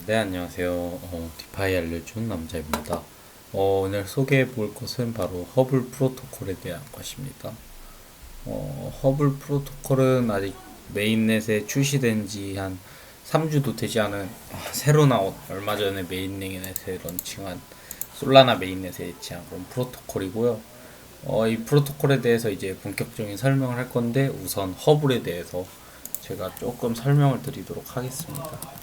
네, 안녕하세요. 디파이 알려준 남자입니다. 오늘 소개해 볼 것은 바로 허블 프로토콜에 대한 것입니다. 허블 프로토콜은 아직 메인넷에 출시된 지 한 3주도 되지 않은 새로 나온 얼마 전에 메인넷에 런칭한 솔라나 메인넷에 예치한 그런 프로토콜이고요. 이 프로토콜에 대해서 이제 본격적인 설명을 할 건데 우선 허블에 대해서 제가 조금 설명을 드리도록 하겠습니다.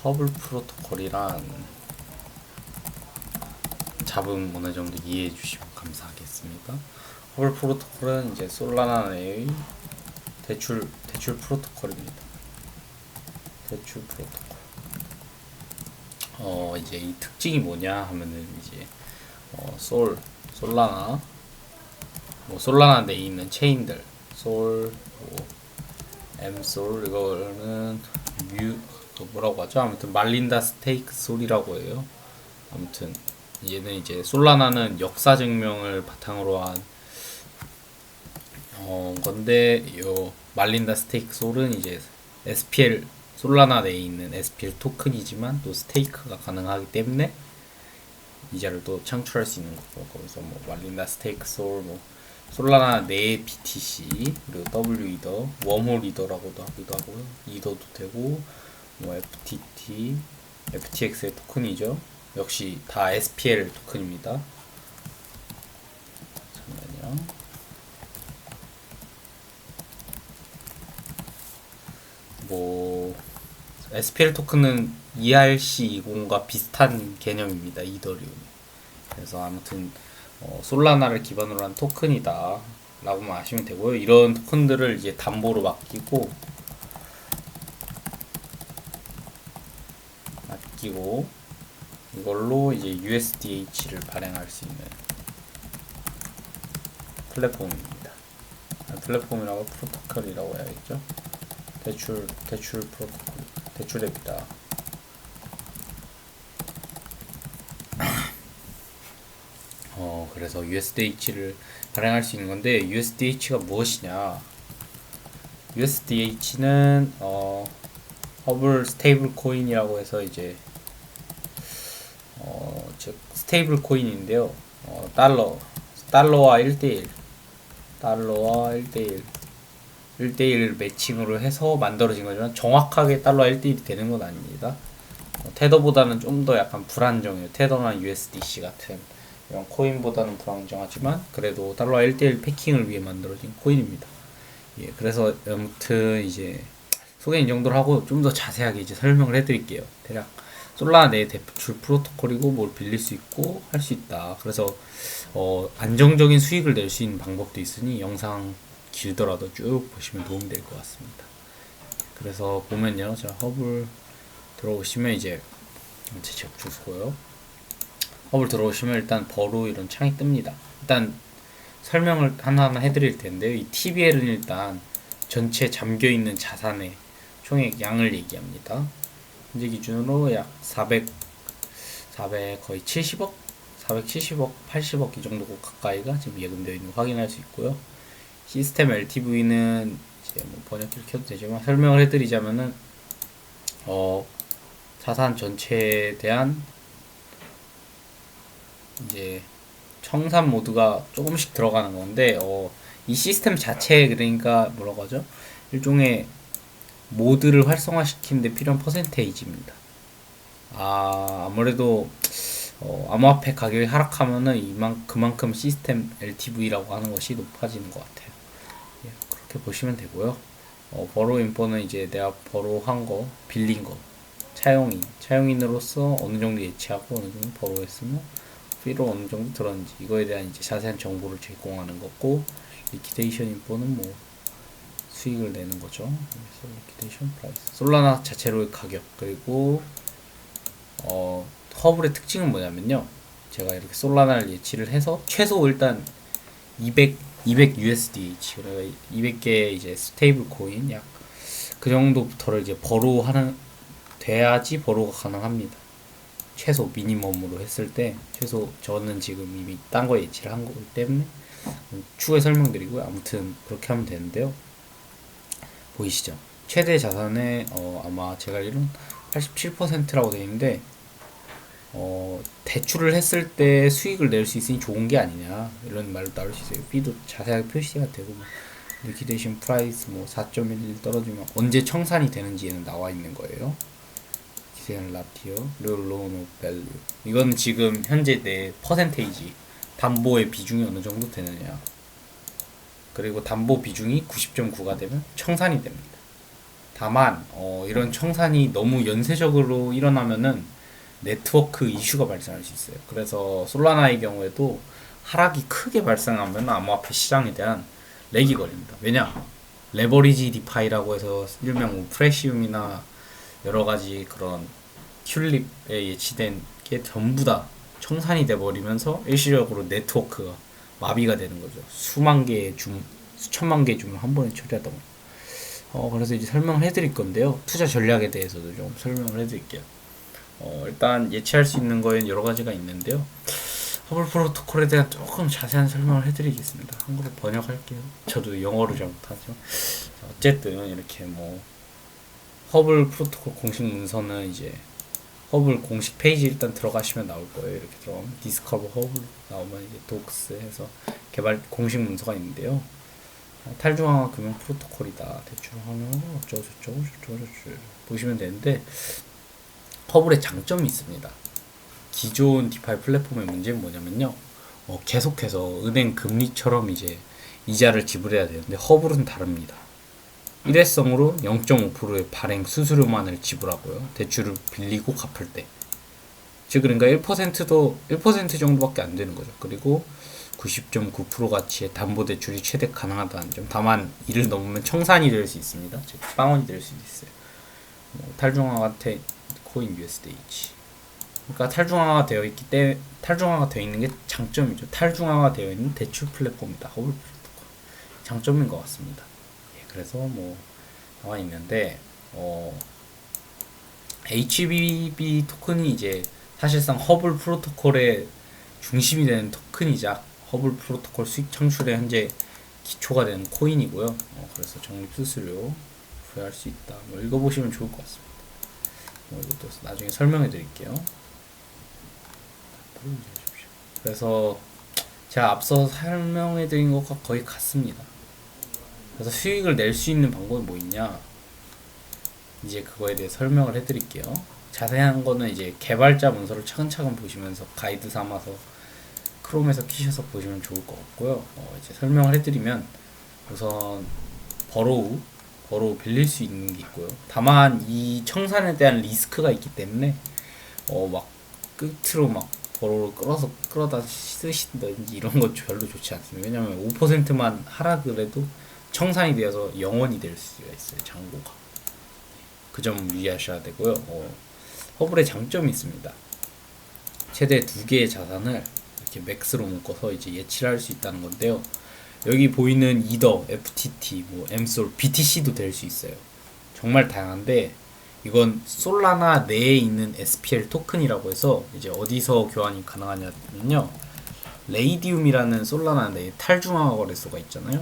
허블 프로토콜이란 잡음 어느 정도 이해해 주시면 감사하겠습니다. 허블 프로토콜은 이제 솔라나 내의 대출 프로토콜입니다. 대출 프로토콜. 이제 이 특징이 뭐냐 하면은 이제 솔라나 솔라나 내에 있는 체인들 뭐 엠솔 이거는 뭐라고 하죠? 아무튼 말린다 스테이크 솔이라고 해요. 아무튼 얘는 이제 솔라나는 역사 증명을 바탕으로 한 건데 요 말린다 스테이크 솔은 이제 SPL 솔라나 내에 있는 SPL 토큰이지만 또 스테이크가 가능하기 때문에 이자를 또 창출할 수 있는 거고, 그래서 뭐 말린다 스테이크 솔, 뭐 솔라나 내 BTC, 그리고 W 이더, 웜홀 이더라고도 하기도 하고요. 이더도 되고 뭐 FTT, FTX의 토큰이죠. 역시 다 SPL 토큰입니다. 잠깐만요. 뭐 SPL 토큰은 ERC20과 비슷한 개념입니다. 이더리움. 그래서 아무튼 솔라나를 기반으로 한 토큰이다 라고만 아시면 되고요. 이런 토큰들을 이제 담보로 맡기고 이걸로 이제 USDH를 발행할 수 있는 플랫폼입니다. 플랫폼이라고 프로토콜이라고 해야겠죠. 대출 프로토콜, 대출앱이다. 그래서 USDH를 발행할 수 있는 건데 USDH가 무엇이냐? USDH는 허블 스테이블 코인이라고 해서 이제 즉 스테이블 코인인데요. 달러와 1대1 달러와 1대1 1대1 매칭으로 해서 만들어진 거지만 정확하게 달러와 1대1이 되는 건 아닙니다. 테더보다는 좀 더 약간 불안정해요. 테더나 USDC 같은 이런 코인보다는 불안정하지만 그래도 달러와 1대1 패킹을 위해 만들어진 코인입니다. 예, 그래서 아무튼 이제 소개 이 정도로 하고 좀 더 자세하게 이제 설명을 해드릴게요. 대략 솔라나 내 대출 프로토콜이고 뭘 빌릴 수 있고 할 수 있다. 그래서 안정적인 수익을 낼 수 있는 방법도 있으니 영상 길더라도 쭉 보시면 도움이 될 것 같습니다. 그래서 보면요, 자 허블 들어오시면 이제 제 지역 주소고요. 허블 들어오시면 일단 버로 이런 창이 뜹니다. 일단 설명을 하나하나 해드릴 텐데요. 이 TBL은 일단 전체 잠겨 있는 자산의 총액 양을 얘기합니다. 현재 기준으로 약 400 거의 70억, 470억, 80억 이 정도 가까이가 지금 예금되어 있는 거 확인할 수 있고요. 시스템 LTV는 이제 뭐 번역기를 켜도 되지만 설명을 해드리자면은 자산 전체에 대한 이제 청산 모드가 조금씩 들어가는 건데 이 시스템 자체에 그러니까 뭐라고 하죠? 일종의 모드를 활성화시키는데 필요한 퍼센테이지입니다. 아무래도 암호화폐 가격이 하락하면은 그만큼 시스템 LTV라고 하는 것이 높아지는 것 같아요. 예, 그렇게 보시면 되고요. 버로 인포는 이제 내가 버로한 거, 빌린 거, 차용인으로서 어느 정도 예치하고 어느 정도 버로했으면 피로 어느 정도 들었는지 이거에 대한 이제 자세한 정보를 제공하는 거고, 리퀴데이션 인포는 뭐 수익을 내는 거죠. 그래서 리퀴데이션 프라이스, 솔라나 자체로의 가격, 그리고 허블의 특징은 뭐냐면요. 제가 이렇게 솔라나를 예치를 해서 최소 일단 200 USDH, 그러니까 200개 이제 스테이블 코인 약 그 정도부터를 이제 버로하는 돼야지 버로가 가능합니다. 최소 미니멈으로 했을 때 최소 저는 지금 이미 딴 거 예치를 한 거기 때문에 추후에 설명드리고요. 아무튼 그렇게 하면 되는데요. 보이시죠? 최대 자산의 아마 제가 알기로는 87%라고 되어 있는데 대출을 했을 때 수익을 낼 수 있으니 좋은 게 아니냐 이런 말도 나올 수 있어요. B도 자세하게 표시가 되고 뭐 리퀴데이션 프라이스 뭐 4.11 떨어지면 언제 청산이 되는지에는 나와 있는 거예요. 기세한 라티오, 롤 오브 밸류. 이건 지금 현재 내 퍼센테이지 담보의 비중이 어느 정도 되느냐. 그리고 담보 비중이 90.9가 되면 청산이 됩니다. 다만 이런 청산이 너무 연쇄적으로 일어나면은 네트워크 이슈가 발생할 수 있어요. 그래서 솔라나의 경우에도 하락이 크게 발생하면 암호화폐 시장에 대한 렉이 걸립니다. 왜냐? 레버리지 디파이라고 해서 일명 뭐 프레시움이나 여러 가지 그런 튤립에 예치된 게 전부 다 청산이 돼 버리면서 일시적으로 네트워크가 마비가 되는 거죠. 수만 개의 주문, 수천만 개의 주문을 한 번에 처리하다 보면. 그래서 이제 설명을 해드릴 건데요. 투자 전략에 대해서도 좀 설명을 해드릴게요. 일단 예치할 수 있는 거에는 여러 가지가 있는데요. 허블 프로토콜에 대한 조금 자세한 설명을 해드리겠습니다. 한국어 번역할게요. 저도 영어를 잘 못하죠. 어쨌든 이렇게 뭐 허블 프로토콜 공식 문서는 이제 허블 공식 페이지 일단 들어가시면 나올 거예요. 이렇게 들어가면 디스커버 허블 나오면 이제 독스 해서 개발 공식 문서가 있는데요. 탈중앙화 금융 프로토콜이다. 대출하면 어쩌고저쩌고 보시면 되는데 허블의 장점이 있습니다. 기존 디파이 플랫폼의 문제는 뭐냐면요. 계속해서 은행 금리처럼 이제 이자를 지불해야 되는데 허블은 다릅니다. 일회성으로 0.5%의 발행 수수료만을 지불하고요. 대출을 빌리고 갚을 때. 즉 그러니까 1%도 1% 정도밖에 안 되는 거죠. 그리고 90.9% 가치의 담보 대출이 최대 가능하다는 점. 다만 이를 넘으면 청산이 될 수 있습니다. 즉 빵원이 될 수도 있어요. 탈중앙화 코인 USDH. 그러니까 탈중앙화가 되어 있기 때문에 탈중앙화가 되어 있는 게 장점이죠. 탈중앙화가 되어 있는 대출 플랫폼이다. 허블 플랫폼. 장점인 것 같습니다. 그래서 뭐 나와 있는데 HBB 토큰이 이제 사실상 허블 프로토콜의 중심이 되는 토큰이자 허블 프로토콜 수익 창출에 현재 기초가 되는 코인이고요. 그래서 적립 수수료 부여할 수 있다. 뭐 읽어보시면 좋을 것 같습니다. 이것도 나중에 설명해 드릴게요. 그래서 제가 앞서 설명해 드린 것과 거의 같습니다. 그래서 수익을 낼 수 있는 방법이 뭐 있냐? 이제 그거에 대해 설명을 해드릴게요. 자세한 거는 이제 개발자 문서를 차근차근 보시면서 가이드 삼아서 크롬에서 키셔서 보시면 좋을 것 같고요. 이제 설명을 해드리면 우선 버로우 빌릴 수 있는 게 있고요. 다만 이 청산에 대한 리스크가 있기 때문에 막 끝으로 막 버로우를 끌어다 쓰신다든지 이런 건 별로 좋지 않습니다. 왜냐면 5%만 하락을 해도 청산이 되어서 영원이 될 수가 있어요. 잔고가. 그 점 유의하셔야 되고요. 허블의 장점이 있습니다. 최대 2개의 자산을 이렇게 맥스로 묶어서 이제 예치를 할 수 있다는 건데요. 여기 보이는 이더, FTT, 뭐 엠솔, BTC도 될 수 있어요. 정말 다양한데 이건 솔라나 내에 있는 SPL 토큰이라고 해서 이제 어디서 교환이 가능하냐면요. 레이디움이라는 솔라나 내에 탈중앙화 거래소가 있잖아요.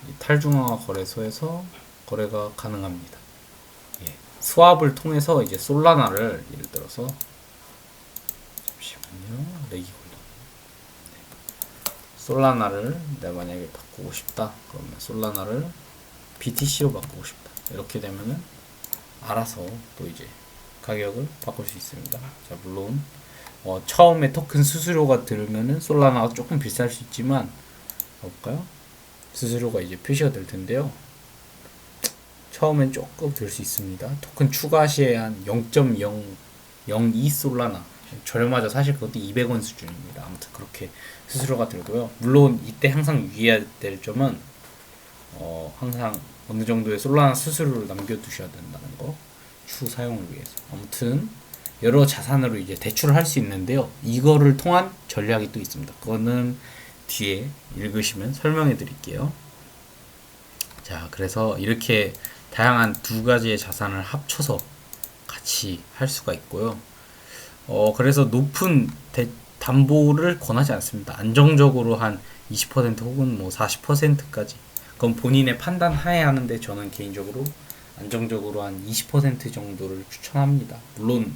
이 탈중앙화 거래소에서 거래가 가능합니다. 스왑을 통해서 이제 솔라나를 예를 들어서 잠시만요. 렉이 솔라나를 내가 만약에 바꾸고 싶다. 그러면 솔라나를 BTC로 바꾸고 싶다. 이렇게 되면은 알아서 또 이제 가격을 바꿀 수 있습니다. 자, 물론 처음에 토큰 수수료가 들면은 솔라나가 조금 비쌀 수 있지만 볼까요? 수수료가 이제 표시가 될 텐데요. 처음엔 조금 들 수 있습니다. 토큰 추가 시에 한 0.002 솔라나 저렴하죠. 사실 그것도 200원 수준입니다. 아무튼 그렇게 수수료가 들고요. 물론 이때 항상 유의해야 될 점은 항상 어느 정도의 솔라나 수수료를 남겨두셔야 된다는 거. 추후 사용을 위해서. 아무튼 여러 자산으로 이제 대출을 할 수 있는데요. 이거를 통한 전략이 또 있습니다. 그거는 뒤에 읽으시면 설명해 드릴게요. 자, 그래서 이렇게 다양한 2가지의 자산을 합쳐서 같이 할 수가 있고요. 그래서 높은 담보를 권하지 않습니다. 안정적으로 한 20% 혹은 뭐 40%까지 그건 본인의 판단 하에 하는데 저는 개인적으로 안정적으로 한 20% 정도를 추천합니다. 물론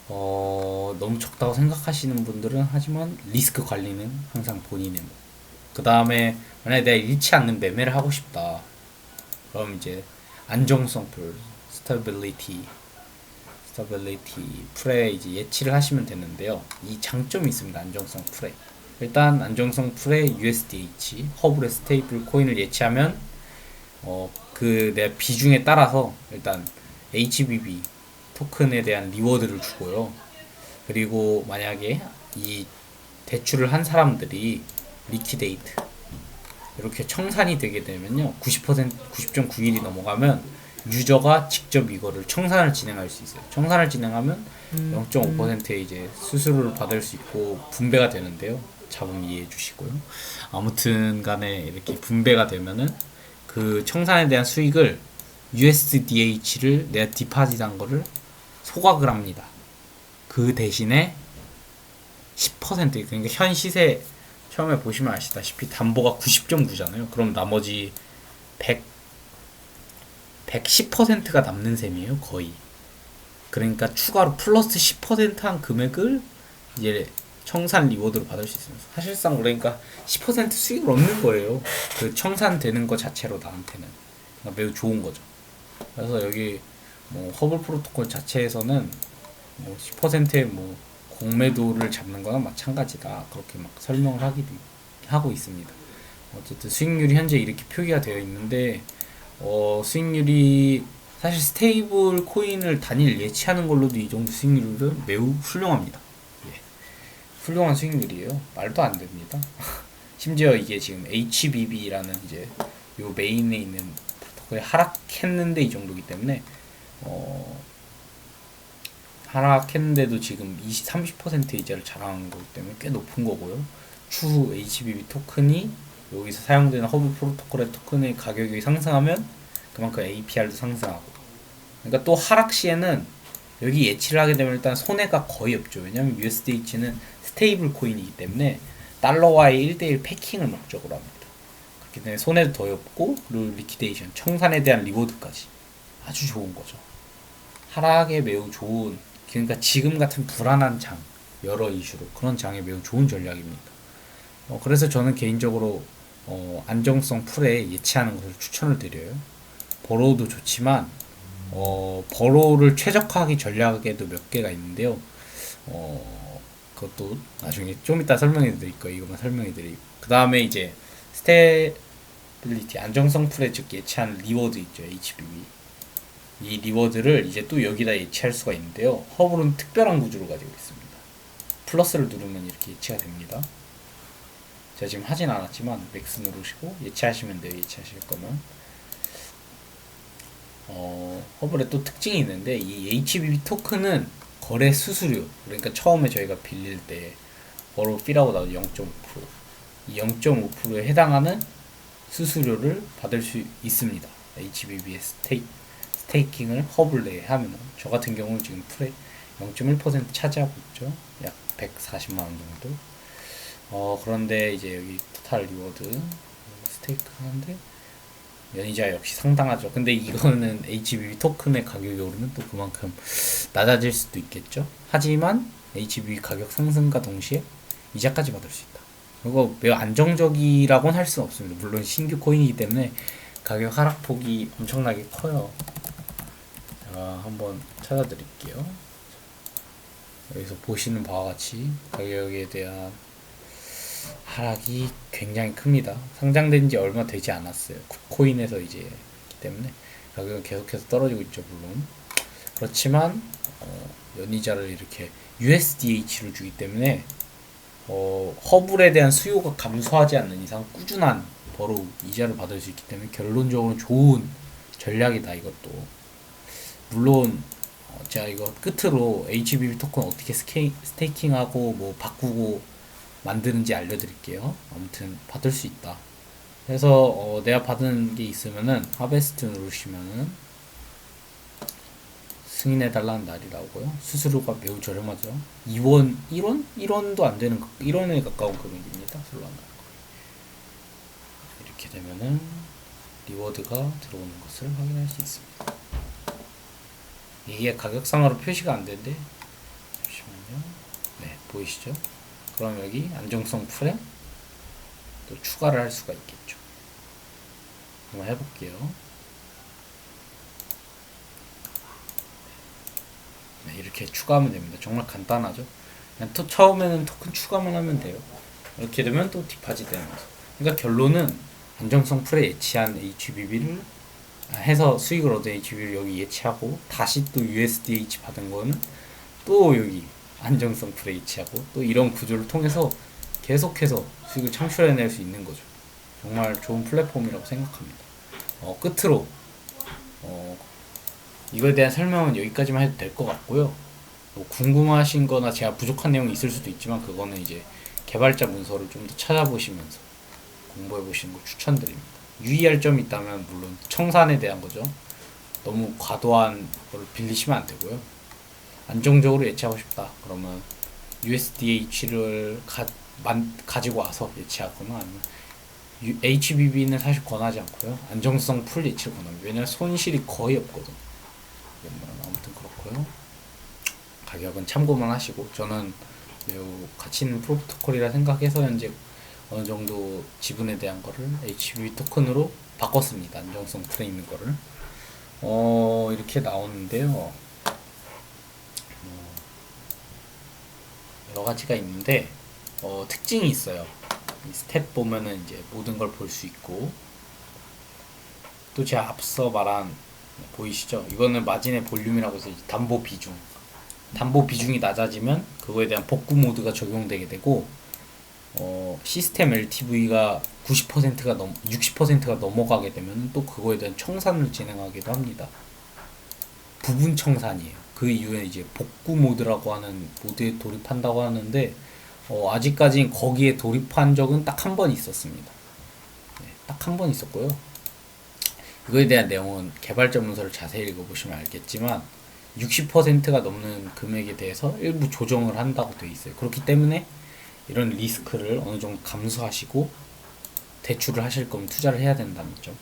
너무 적다고 생각하시는 분들은 하지만 리스크 관리는 항상 본인의 그 다음에 만약에 내가 잃지 않는 매매를 하고 싶다. 그럼 이제 안정성 풀, 스타빌리티 풀에 이제 예치를 하시면 되는데요. 이 장점이 있습니다. 안정성 풀에. 일단 안정성 풀에 USDH 허블의 스테이블 코인을 예치하면 그 내 비중에 따라서 일단 HBB 토큰에 대한 리워드를 주고요. 그리고 만약에 이 대출을 한 사람들이 리퀴데이트 이렇게 청산이 되게 되면요 90.9일이 넘어가면 유저가 직접 이거를 청산을 진행할 수 있어요. 청산을 진행하면 0.5%의 이제 수수료를 받을 수 있고 분배가 되는데요. 자본 이해해 주시고요. 아무튼 간에 이렇게 분배가 되면은 그 청산에 대한 수익을 USDH를 내가 디파짓한 거를 소각을 합니다. 그 대신에 10% 그러니까 현 시세 처음에 보시면 아시다시피 담보가 90.9잖아요. 그럼 나머지 110%가 남는 셈이에요, 거의. 그러니까 추가로 플러스 10%한 금액을 이제 청산 리워드로 받을 수 있습니다. 사실상 그러니까 10% 수익을 얻는 거예요. 그 청산되는 거 자체로 나한테는. 그러니까 매우 좋은 거죠. 그래서 여기 뭐 허블 프로토콜 자체에서는 뭐 10%의 뭐 공매도를 잡는 거나 마찬가지다. 그렇게 막 설명을 하고 있습니다. 어쨌든 수익률이 현재 이렇게 표기가 되어 있는데 수익률이 사실 스테이블 코인을 단일 예치하는 걸로도 이 정도 수익률은 매우 훌륭합니다. 예. 훌륭한 수익률이에요. 말도 안 됩니다. 심지어 이게 지금 HBB라는 이제 요 메인에 있는 프로토콜에 하락했는데 이 정도이기 때문에 하락했는데도 지금 30% 이자를 자랑한 거기 때문에 꽤 높은 거고요. 추후 HBB 토큰이 여기서 사용되는 허브 프로토콜의 토큰의 가격이 상승하면 그만큼 APR도 상승하고. 그러니까 또 하락 시에는 여기 예치를 하게 되면 일단 손해가 거의 없죠. 왜냐하면 USDH는 스테이블 코인이기 때문에 달러와의 1대1 패킹을 목적으로 합니다. 그렇기 때문에 손해도 더 없고 그리고 리퀴데이션, 청산에 대한 리워드까지 아주 좋은 거죠. 하락에 매우 좋은, 그러니까 지금 같은 불안한 장, 여러 이슈로 그런 장에 매우 좋은 전략입니다. 그래서 저는 개인적으로 안정성 풀에 예치하는 것을 추천을 드려요. 버로우도 좋지만 버로우를 최적화하기 전략에도 몇 개가 있는데요. 그것도 나중에 좀 이따 설명해 드릴 거예요. 이것만 설명해 드리고 그 다음에 이제 스테빌리티 안정성 풀에 즉 예치한 리워드 있죠. HBB 이 리워드를 이제 또 여기다 예치할 수가 있는데요. 허블은 특별한 구조를 가지고 있습니다. 플러스를 누르면 이렇게 예치가 됩니다. 제가 지금 하진 않았지만 맥스 누르시고 예치하시면 돼요. 예치하실 거면 허블에 또 특징이 있는데 이 HBB 토큰은 거래 수수료, 그러니까 처음에 저희가 빌릴 때 버로 피라고 나오죠. 0.5%. 이 0.5%에 해당하는 수수료를 받을 수 있습니다. HBB의 스테이킹을 허블 내에 하면은 저 같은 경우는 지금 풀에 0.1% 차지하고 있죠. 약 140만 원 정도. 그런데 이제 여기 토탈 리워드 스테이크 하는데 연이자 역시 상당하죠. 근데 이거는 HBB 토큰의 가격이 오르면 또 그만큼 낮아질 수도 있겠죠. 하지만 HBB 가격 상승과 동시에 이자까지 받을 수 있다. 그리고 매우 안정적이라고는 할 수는 없습니다. 물론 신규 코인이기 때문에 가격 하락폭이 엄청나게 커요. 제가 한번 찾아드릴게요. 여기서 보시는 바와 같이 가격에 대한 하락이 굉장히 큽니다. 상장된 지 얼마 되지 않았어요. 쿠코인에서 이제 있기 때문에 가격은 계속해서 떨어지고 있죠. 물론 그렇지만 연이자를 이렇게 USDH를 주기 때문에 허블에 대한 수요가 감소하지 않는 이상 꾸준한 버로우 이자를 받을 수 있기 때문에 결론적으로 좋은 전략이다. 이것도 물론 제가 이거 끝으로 HBB 토큰 어떻게 스테이킹하고 뭐 바꾸고 만드는지 알려드릴게요. 아무튼 받을 수 있다. 그래서 내가 받은 게 있으면은 하베스트 누르시면은 승인해달라는 날이 나오고요. 수수료가 매우 저렴하죠. 2원, 1원? 1원도 안 되는 1원에 가까운 금액입니다. 솔라나 이렇게 되면은 리워드가 들어오는 것을 확인할 수 있습니다. 이게 가격상으로 표시가 안 되는데, 잠시만요. 네, 보이시죠? 그럼 여기 안정성 풀에 또 추가를 할 수가 있겠죠. 한번 해볼게요. 네, 이렇게 추가하면 됩니다. 정말 간단하죠? 그냥 처음에는 토큰 추가만 하면 돼요. 이렇게 되면 또 디파짓 되는 거죠. 그러니까 결론은 안정성 풀에 예치한 HBB를 해서 수익을 얻은 HBB를 여기 예치하고 다시 또 USDH 받은 거는 또 여기 안정성 풀에 예치하고 또 이런 구조를 통해서 계속해서 수익을 창출해낼 수 있는 거죠. 정말 좋은 플랫폼이라고 생각합니다. 끝으로 이거에 대한 설명은 여기까지만 해도 될 것 같고요. 뭐 궁금하신 거나 제가 부족한 내용이 있을 수도 있지만 그거는 이제 개발자 문서를 좀 더 찾아보시면서 공부해 보시는 걸 추천드립니다. 유의할 점이 있다면 물론 청산에 대한 거죠. 너무 과도한 걸 빌리시면 안 되고요. 안정적으로 예치하고 싶다. 그러면 USDH를 가지고 와서 예치하거나 아니면 HBB는 사실 권하지 않고요. 안정성 풀 예치를 권합니다. 왜냐면 손실이 거의 없거든. 아무튼 그렇고요. 가격은 참고만 하시고 저는 매우 가치 있는 프로토콜이라 생각해서 현재 어느 정도 지분에 대한 거를 HBB 토큰으로 바꿨습니다. 안정성 풀에 있는 거를. 이렇게 나오는데요. 여러 가지가 있는데 특징이 있어요. 이 스탯 보면은 이제 모든 걸 볼 수 있고 또 제가 앞서 말한 보이시죠? 이거는 마진의 볼륨이라고 해서 담보 비중. 담보 비중이 낮아지면 그거에 대한 복구 모드가 적용되게 되고 시스템 LTV가 90%가 60%가 넘어가게 되면 또 그거에 대한 청산을 진행하기도 합니다. 부분 청산이에요. 그 이후에 이제 복구 모드라고 하는 모드에 돌입한다고 하는데 아직까지 거기에 돌입한 적은 딱 한 번 있었습니다. 네, 딱 한 번 있었고요. 이거에 대한 내용은 개발자 문서를 자세히 읽어보시면 알겠지만 60%가 넘는 금액에 대해서 일부 조정을 한다고 되어 있어요. 그렇기 때문에 이런 리스크를 어느 정도 감수하시고 대출을 하실 거면 투자를 해야 된다는 점.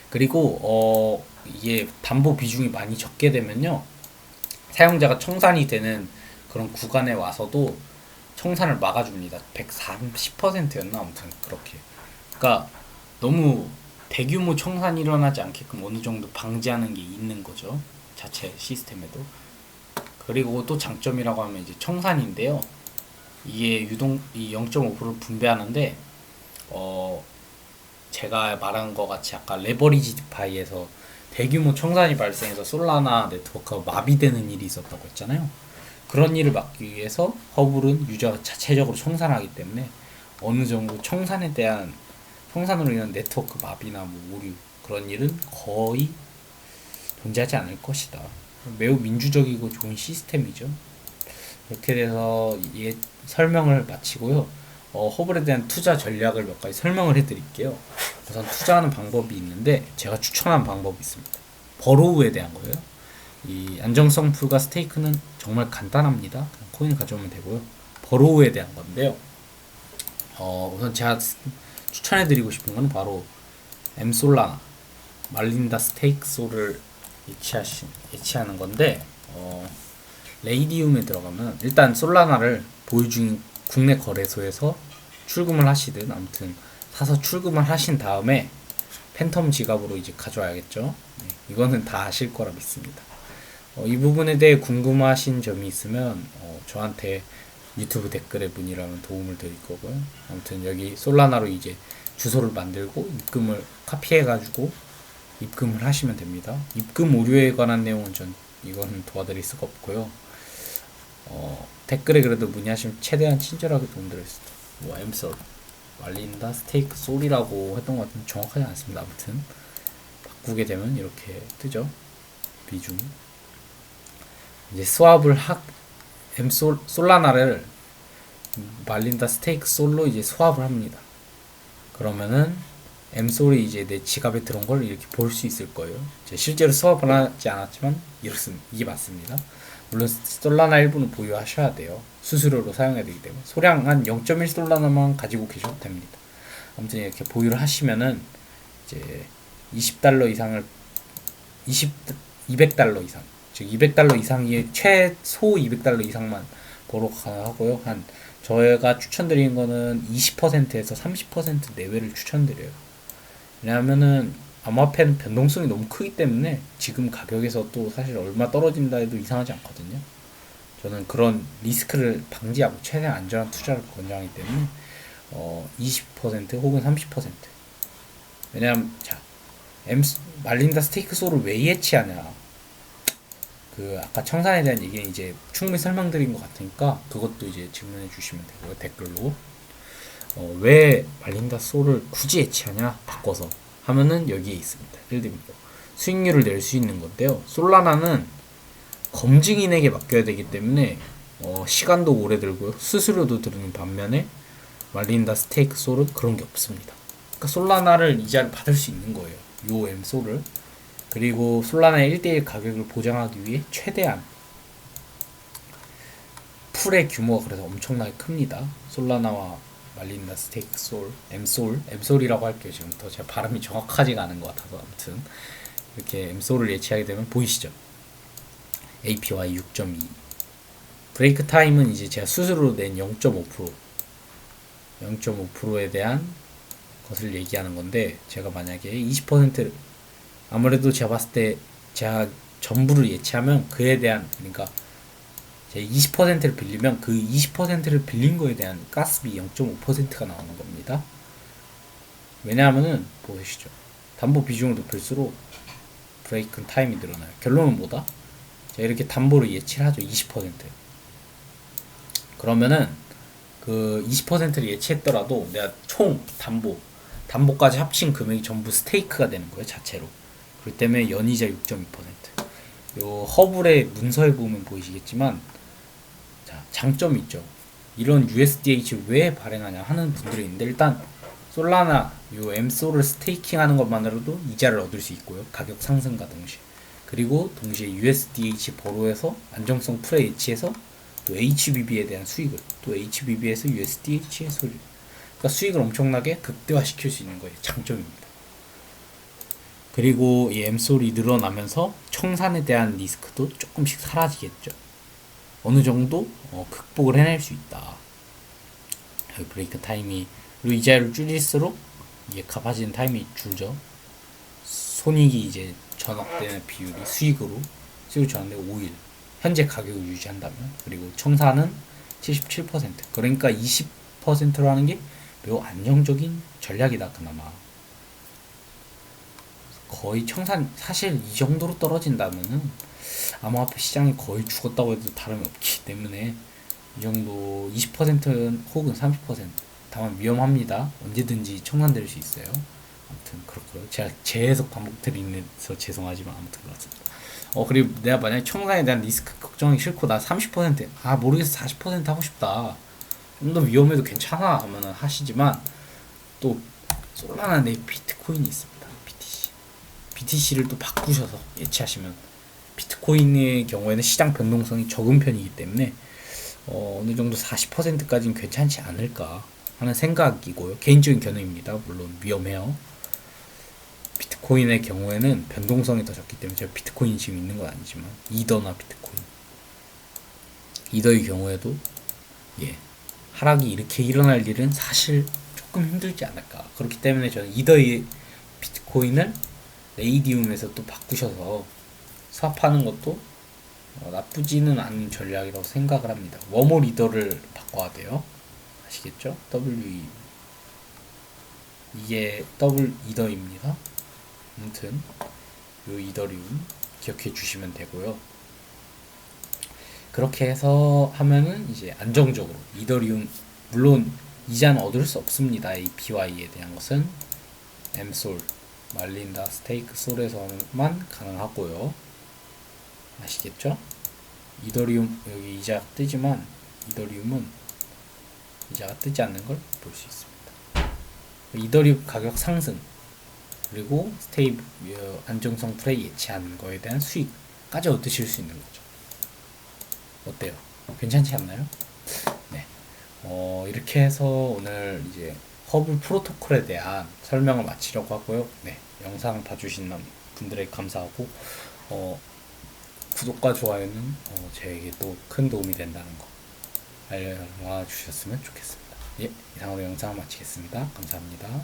그리고 이게 담보 비중이 많이 적게 되면요, 사용자가 청산이 되는 그런 구간에 와서도 청산을 막아줍니다. 130%였나 아무튼 그렇게. 그러니까 너무 대규모 청산이 일어나지 않게끔 어느 정도 방지하는 게 있는 거죠. 자체 시스템에도. 그리고 또 장점이라고 하면 이제 청산인데요. 이게 이 0.5%를 분배하는데 제가 말한 것 같이 아까 레버리지 디파이에서 대규모 청산이 발생해서 솔라나 네트워크가 마비되는 일이 있었다고 했잖아요. 그런 일을 막기 위해서 허블은 유저가 자체적으로 청산하기 때문에 어느 정도 청산으로 인한 네트워크 마비나 뭐 오류 그런 일은 거의 존재하지 않을 것이다. 매우 민주적이고 좋은 시스템이죠. 이렇게 돼서 설명을 마치고요. 허블에 대한 투자 전략을 몇 가지 설명을 해드릴게요. 우선 투자하는 방법이 있는데 제가 추천한 방법이 있습니다. 버로우에 대한 거예요. 이 안정성 풀과 스테이크는 정말 간단합니다. 그냥 코인을 가져오면 되고요. 버로우에 대한 건데요. 우선 제가 추천해드리고 싶은 건 바로 엠솔라나, 말린다 스테이크 솔을 예치하는 건데 레이디움에 들어가면 일단 솔라나를 보유 중인 국내 거래소에서 출금을 하시든 아무튼 사서 출금을 하신 다음에 팬텀 지갑으로 이제 가져와야겠죠. 네, 이거는 다 아실 거라 믿습니다. 이 부분에 대해 궁금하신 점이 있으면 저한테 유튜브 댓글에 문의라면 도움을 드릴 거고요. 아무튼 여기 솔라나로 이제 주소를 만들고 입금을 카피해가지고 입금을 하시면 됩니다. 입금 오류에 관한 내용은 이거는 도와드릴 수가 없고요. 댓글에 그래도 문의하시면 최대한 친절하게 도움드리겠습니다. 뭐 엠솔 말린다 스테이크 솔이라고 했던 것 같은데 정확하지 않습니다. 아무튼 바꾸게 되면 이렇게 뜨죠. 비중 이제 스왑을 솔라나를 말린다 스테이크 솔로 이제 스왑을 합니다. 그러면은 엠솔이 이제 내 지갑에 들어온 걸 이렇게 볼 수 있을 거예요. 실제로 스왑을 하지 않았지만 이게 맞습니다. 물론 솔라나 일부는 보유하셔야 돼요. 수수료로 사용해야 되기 때문에 소량 한 0.1 솔라나만 가지고 계셔도 됩니다. 아무튼 이렇게 보유를 하시면은 이제 20달러 이상을 200달러 이상, 즉 200달러 이상이 최소 200달러 이상만 보러 가능하고요. 한 저희가 추천드리는 거는 20%에서 30% 내외를 추천드려요. 왜냐하면은 암호화폐는 변동성이 너무 크기 때문에 지금 가격에서 또 사실 얼마 떨어진다 해도 이상하지 않거든요. 저는 그런 리스크를 방지하고 최대한 안전한 투자를 권장하기 때문에 20% 혹은 30%. 왜냐하면 자, 말린다 스테이크 소를 왜 예치하냐. 그 아까 청산에 대한 얘기는 이제 충분히 설명드린 것 같으니까 그것도 이제 질문해 주시면 되고요. 댓글로. 왜 말린다 소를 굳이 예치하냐 바꿔서 하면은 여기에 있습니다. 예를 들면 수익률을 낼 수 있는 건데요. 솔라나는 검증인에게 맡겨야 되기 때문에 시간도 오래 들고요. 수수료도 들는 반면에 말린다 스테이크 솔은 그런 게 없습니다. 그러니까 솔라나를 이자를 받을 수 있는 거예요. 요 엠솔을. 그리고 솔라나의 1대1 가격을 보장하기 위해 최대한 풀의 규모가 그래서 엄청나게 큽니다. 솔라나와 말린다 스테이크 솔, 엠솔이라고 할게요. 지금 더 제가 발음이 정확하지가 않은 것 같아서 아무튼 이렇게 엠솔을 예치하게 되면 보이시죠? APY 6.2. 브레이크 타임은 이제 제가 스스로 낸 0.5%에 대한 것을 얘기하는 건데 제가 만약에 20% 아무래도 제가 봤을 때 제가 전부를 예치하면 그에 대한 그러니까 제가 20%를 빌리면 그 20%를 빌린 거에 대한 가스비 0.5%가 나오는 겁니다. 왜냐하면은 보시죠. 담보 비중을 높일수록 브레이크 타임이 늘어나요. 결론은 뭐다? 자, 이렇게 담보를 예치를 하죠. 20%. 그러면은 그 20%를 예치했더라도 내가 총 담보까지 합친 금액이 전부 스테이크가 되는 거예요. 자체로. 그렇기 때문에 연이자 6.2%. 요 허블의 문서에 보면 보이시겠지만 자, 장점이 있죠. 이런 USDH를 왜 발행하냐 하는 분들이 있는데 일단 솔라나 요 엠솔을 스테이킹하는 것만으로도 이자를 얻을 수 있고요. 가격 상승과 동시에. 그리고 동시에 USDH 보로에서 안정성 풀에 예치해서 또 HBB에 대한 수익을 또 HBB에서 USDH의 수익을 그러니까 수익을 엄청나게 극대화시킬 수 있는 거예요. 장점입니다. 그리고 이 엠솔이 늘어나면서 청산에 대한 리스크도 조금씩 사라지겠죠. 어느 정도 극복을 해낼 수 있다. 브레이크 타임이 그리고 이자율을 줄일수록 이게 갚아지는 타임이 줄죠. 손익이 이제 전환되는 비율이 수익으로 전환돼 5일 현재 가격을 유지한다면 그리고 청산은 77% 그러니까 20%라는 게 매우 안정적인 전략이다. 그나마 거의 청산 사실 이 정도로 떨어진다면은 암호화폐 시장이 거의 죽었다고 해도 다름이 없기 때문에 이 정도 20% 혹은 30% 다만 위험합니다. 언제든지 청산될 수 있어요. 아무튼 그렇고요. 제가 재해석 반복드리면서 죄송하지만 아무튼 그렇습니다. 그리고 내가 만약에 청산에 대한 리스크 걱정하기 싫고 나 30% 모르겠어 40% 하고 싶다. 좀 더 위험해도 괜찮아 하면은 하시지만 또 솔라나 내 비트코인이 있습니다. BTC를 또 바꾸셔서 예치하시면 비트코인의 경우에는 시장 변동성이 적은 편이기 때문에 어느 정도 40%까지는 괜찮지 않을까 하는 생각이고요. 개인적인 견해입니다. 물론 위험해요. 비트코인의 경우에는 변동성이 더 적기 때문에 제가 비트코인이 지금 있는 건 아니지만 이더나 비트코인 이더의 경우에도 하락이 이렇게 일어날 일은 사실 조금 힘들지 않을까. 그렇기 때문에 저는 이더의 비트코인을 레이디움에서 또 바꾸셔서 swap하는 것도 나쁘지는 않은 전략이라고 생각을 합니다. 워몰 이더를 바꿔야 돼요. 아시겠죠? WE 이게 더블 이더입니다. 아무튼 요 이더리움 기억해 주시면 되고요. 그렇게 해서 하면은 이제 안정적으로 이더리움 물론 이자는 얻을 수 없습니다. 이 BY에 대한 것은 엠솔 말린다 스테이크 솔에서만 가능하고요. 아시겠죠? 이더리움 여기 이자 뜨지만 이더리움은 이자가 뜨지 않는 걸 볼 수 있습니다. 이더리움 가격 상승 그리고 안정성 플레이 예치한 거에 대한 수익까지 얻으실 수 있는 거죠. 어때요? 괜찮지 않나요? 네. 이렇게 해서 오늘 이제 허블 프로토콜에 대한 설명을 마치려고 하고요. 네, 영상 봐주신 분들에게 감사하고 구독과 좋아요는 저에게 또 큰 도움이 된다는 거 알려와 주셨으면 좋겠습니다. 예, 이상으로 영상을 마치겠습니다. 감사합니다.